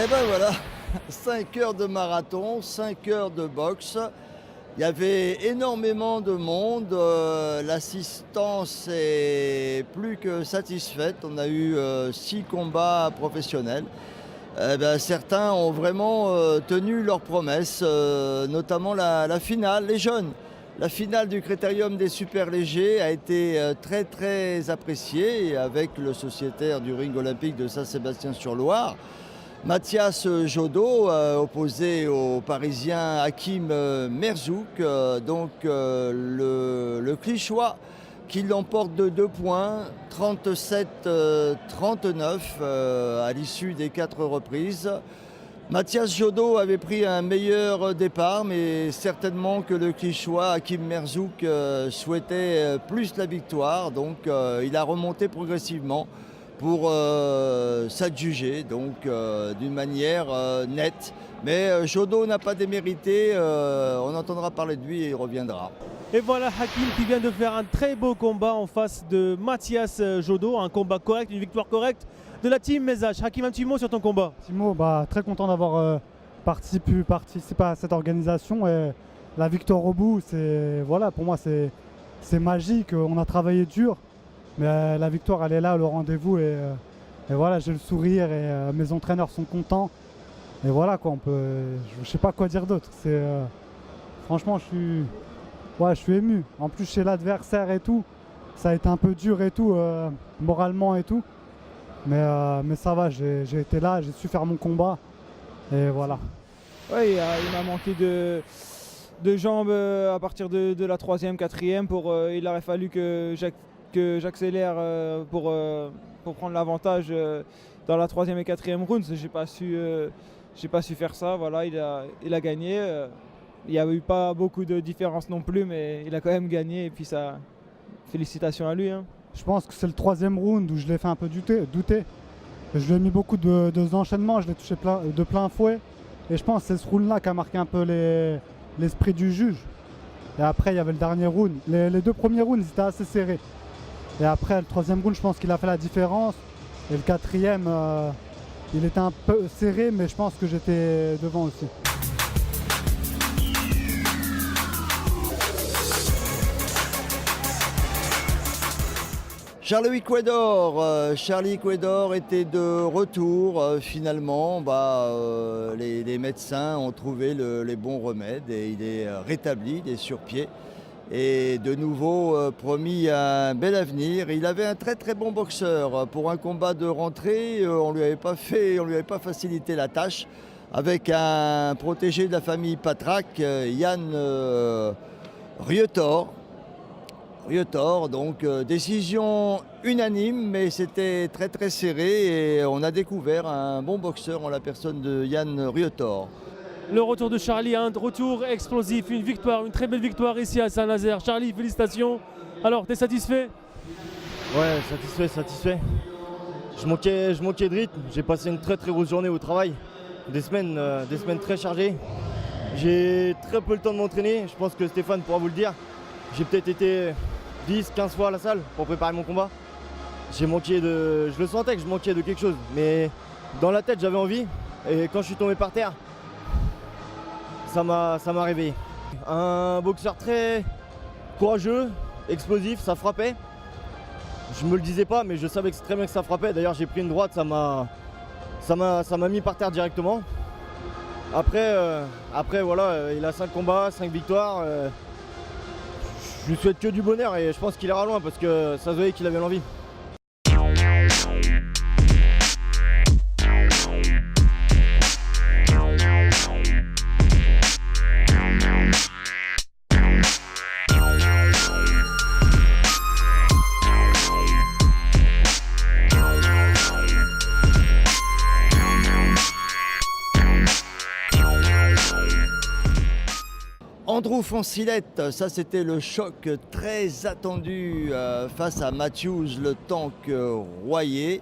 Et ben voilà, 5 heures de marathon, 5 heures de boxe. Il y avait énormément de monde. L'assistance est plus que satisfaite. On a eu 6 combats professionnels. Certains ont vraiment tenu leurs promesses, notamment la finale, les jeunes. La finale du Critérium des super légers a été très très appréciée avec le sociétaire du ring olympique de Saint-Sébastien-sur-Loire. Mathias Jodot, opposé au Parisien Hakim Merzouk, le Clichois qui l'emporte de 2 points, 37-39 à l'issue des 4 reprises. Mathias Jodot avait pris un meilleur départ, mais certainement que le Clichois Hakim Merzouk souhaitait plus la victoire, donc il a remonté progressivement pour s'adjuger d'une manière nette. Mais Jodot n'a pas démérité, on entendra parler de lui et il reviendra. Et voilà Hakim qui vient de faire un très beau combat en face de Mathias Jodot, un combat correct, une victoire correcte de la team Mezach. Hakim, un petit mot sur ton combat. Petit mot, très content d'avoir participé à cette organisation et la victoire au bout, pour moi c'est magique, on a travaillé dur. Mais la victoire, elle est là, le rendez-vous. Et voilà, j'ai le sourire et mes entraîneurs sont contents. Et voilà, quoi, je sais pas quoi dire d'autre. Franchement, je suis ému. En plus, chez l'adversaire et tout, ça a été un peu dur et tout, moralement et tout. Mais ça va, j'ai été là, j'ai su faire mon combat. Et voilà. Oui, il m'a manqué de jambes à partir de la 3e, 4e. Il aurait fallu que j'accélère pour prendre l'avantage dans la 3e et 4e round. J'ai pas su faire ça. Voilà, il a gagné. Il n'y a eu pas beaucoup de différence non plus, mais il a quand même gagné. Et puis ça, félicitations à lui. Hein. Je pense que c'est le 3e round où je l'ai fait un peu douter. Je lui ai mis beaucoup d'enchaînements, je l'ai touché de plein fouet. Et je pense que c'est ce round-là qui a marqué un peu l'esprit du juge. Et après, il y avait le dernier round. Les 2 premiers rounds, ils étaient assez serrés. Et après, le 3e round, je pense qu'il a fait la différence. Et le 4e, il était un peu serré, mais je pense que j'étais devant aussi. Charlie Quedor était de retour finalement. Les médecins ont trouvé les bons remèdes et il est rétabli, il est sur pied. Et de nouveau promis un bel avenir. Il avait un très très bon boxeur. Pour un combat de rentrée, on lui avait pas facilité la tâche. Avec un protégé de la famille Patrak, Yann Rietor, donc décision unanime, mais c'était très très serré et on a découvert un bon boxeur en la personne de Yann Rietor. Le retour de Charlie, un retour explosif, une victoire, une très belle victoire ici à Saint-Nazaire. Charlie, félicitations. Alors, t'es satisfait? Ouais, satisfait. Je manquais de rythme, j'ai passé une très très grosse journée au travail, des semaines très chargées. J'ai très peu le temps de m'entraîner, je pense que Stéphane pourra vous le dire. J'ai peut-être été 10-15 fois à la salle pour préparer mon combat. Je le sentais que je manquais de quelque chose, mais dans la tête j'avais envie et quand je suis tombé par terre, ça m'a réveillé. Un boxeur très courageux, explosif, ça frappait. Je me le disais pas, mais je savais très bien que ça frappait. D'ailleurs, j'ai pris une droite, ça m'a mis par terre directement. Après voilà, il a 5 combats, 5 victoires. Je lui souhaite que du bonheur et je pense qu'il ira loin parce que ça se voyait qu'il avait l'envie. Andrew Foncillette, ça c'était le choc très attendu face à Matthews, le tank Royer.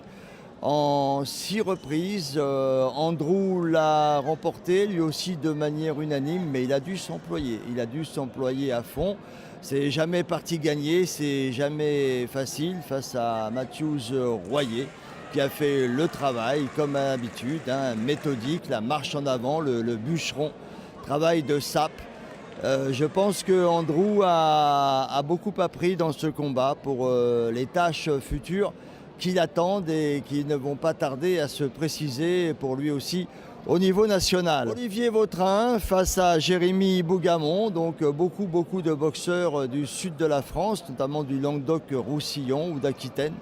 En 6 reprises, Andrew l'a remporté, lui aussi de manière unanime, mais il a dû s'employer à fond. C'est jamais parti gagner, c'est jamais facile face à Matthews Royer. qui a fait le travail, comme à l'habitude, hein, méthodique, la marche en avant, le bûcheron, travail de sape. Je pense que Andrew a beaucoup appris dans ce combat pour les tâches futures qui l'attendent et qui ne vont pas tarder à se préciser pour lui aussi au niveau national. Olivier Vautrin face à Jérémy Bougamont, donc beaucoup de boxeurs du sud de la France, notamment du Languedoc-Roussillon ou d'Aquitaine,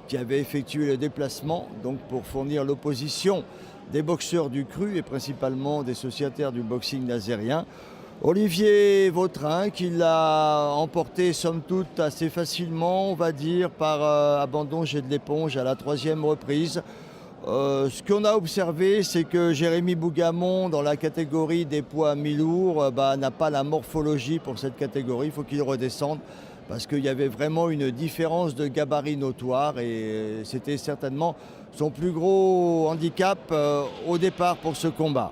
qui avaient effectué le déplacement donc pour fournir l'opposition des boxeurs du cru et principalement des sociétaires du boxing nazérien. Olivier Vautrin qui l'a emporté somme toute assez facilement, on va dire, par abandon jet de l'éponge à la 3e reprise. Ce qu'on a observé, c'est que Jérémy Bougamont, dans la catégorie des poids mi-lourds, n'a pas la morphologie pour cette catégorie. Il faut qu'il redescende parce qu'il y avait vraiment une différence de gabarit notoire et c'était certainement son plus gros handicap au départ pour ce combat.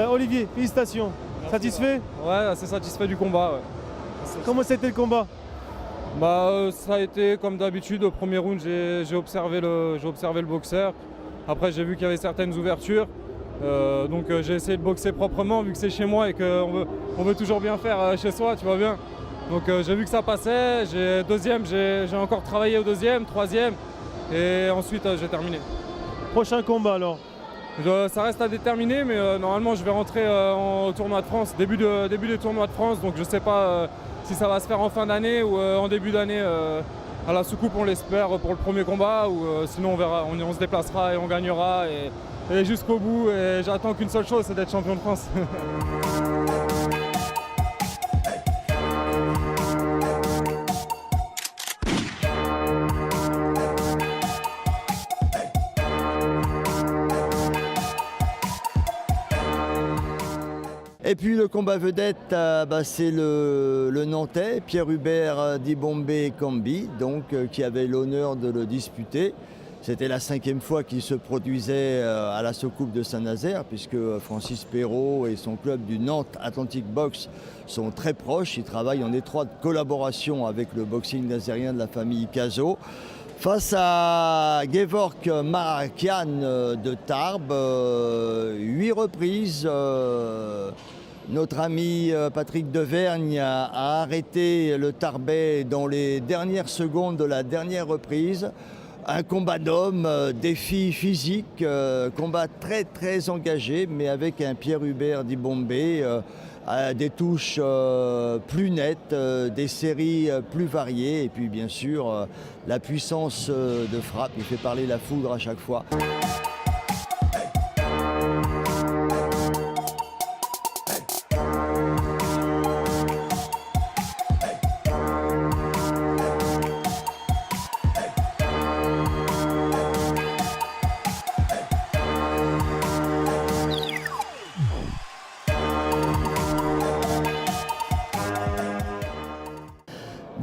Olivier, félicitations. Merci, satisfait? Ouais, assez satisfait du combat. Ouais. Comment c'était le combat? Ça a été comme d'habitude. Au premier round, j'ai observé le boxeur. Après, j'ai vu qu'il y avait certaines ouvertures. Donc j'ai essayé de boxer proprement vu que c'est chez moi et qu'on veut toujours bien faire chez soi, tu vois bien. Donc j'ai vu que ça passait. Deuxième, j'ai encore travaillé au deuxième, troisième et ensuite j'ai terminé. Prochain combat alors? Ça reste à déterminer, mais normalement je vais rentrer au tournoi de France, début des tournois de France, donc je ne sais pas si ça va se faire en fin d'année ou en début d'année à la soucoupe, on l'espère, pour le premier combat, ou sinon on verra, on se déplacera et on gagnera et jusqu'au bout, et j'attends qu'une seule chose, c'est d'être champion de France. Et puis le combat vedette, c'est le Nantais, Pierre-Hubert Dibombé Kambi, donc, qui avait l'honneur de le disputer. C'était la 5e fois qu'il se produisait à la soucoupe de Saint-Nazaire, puisque Francis Perrault et son club du Nantes Atlantic Box sont très proches. Ils travaillent en étroite collaboration avec le boxing nazérien de la famille Cazot. Face à Gevorg Marakian de Tarbes, 8 reprises. Notre ami Patrick Devergne a arrêté le Tarbais dans les dernières secondes de la dernière reprise. Un combat d'hommes, défi physique, combat très engagé, mais avec un Pierre-Hubert Dibombé, des touches plus nettes, des séries plus variées, et puis bien sûr la puissance de frappe, il fait parler la foudre à chaque fois.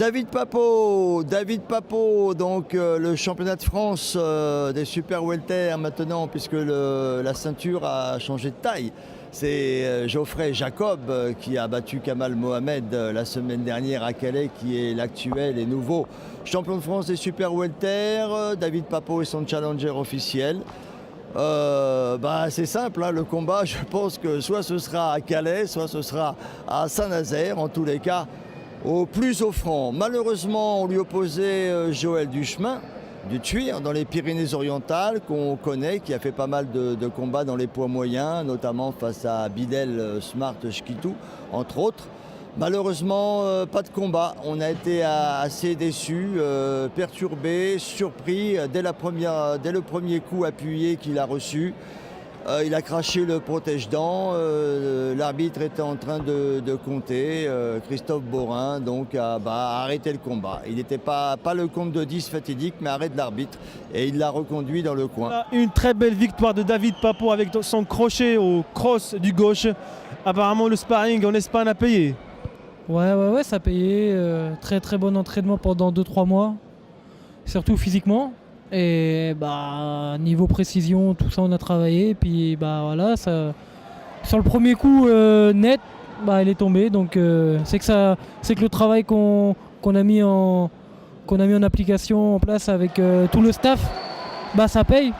David Papeau, donc le championnat de France des super welter maintenant, puisque la ceinture a changé de taille. C'est Geoffrey Jacob qui a battu Kamal Mohamed la semaine dernière à Calais, qui est l'actuel et nouveau champion de France des super welter. David Papeau est son challenger officiel. C'est simple, hein, le combat, je pense que soit ce sera à Calais, soit ce sera à Saint-Nazaire, en tous les cas au plus offrant. Malheureusement, on lui opposait Joël Duchemin, du Thuir, dans les Pyrénées-Orientales, qu'on connaît, qui a fait pas mal de combats dans les poids moyens, notamment face à Bidel Smart Shkitou, entre autres. Malheureusement, pas de combat. On a été assez déçus, perturbés, surpris dès le premier coup appuyé qu'il a reçu. Il a craché le protège-dents, l'arbitre était en train de compter, Christophe Borin donc a arrêté le combat. Il n'était pas le compte de 10 fatidique, mais arrêt de l'arbitre, et il l'a reconduit dans le coin. Une très belle victoire de David Papeau avec son crochet au cross du gauche. Apparemment le sparring en Espagne a payé. Ouais, ça a payé. Très bon entraînement pendant 2-3 mois, surtout physiquement. Et niveau précision, tout ça on a travaillé. Et puis voilà, ça, sur le premier coup net, il est tombé. Donc c'est que le travail qu'on a mis en application en place avec tout le staff bah ça paye.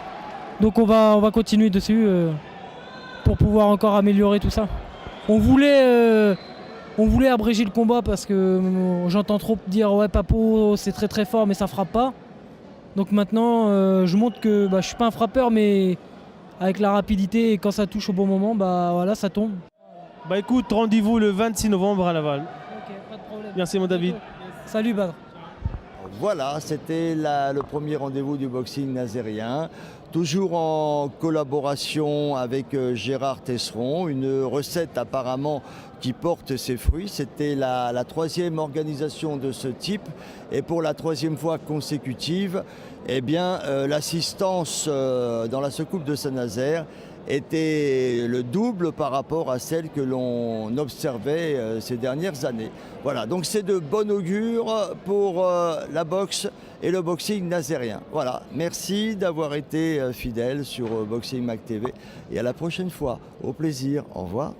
Donc on va continuer dessus pour pouvoir encore améliorer tout ça. On voulait abréger le combat parce que j'entends trop dire ouais Papo c'est très très fort mais ça frappe pas. Donc maintenant je montre que je suis pas un frappeur mais avec la rapidité et quand ça touche au bon moment bah voilà ça tombe. Bah écoute, rendez-vous le 26 novembre à Laval. Ok, pas de problème. Merci mon David. Salut Badr. Voilà, c'était le premier rendez-vous du boxing nazérien. Toujours en collaboration avec Gérard Tesseron, une recette apparemment qui porte ses fruits. C'était la 3e organisation de ce type et pour la 3e fois consécutive, eh bien, l'assistance dans la soucoupe de Saint-Nazaire était le double par rapport à celle que l'on observait ces dernières années. Voilà, donc c'est de bon augure pour la boxe et le boxing nazérien. Voilà, merci d'avoir été fidèle sur Boxing Mag TV et à la prochaine fois. Au plaisir, au revoir.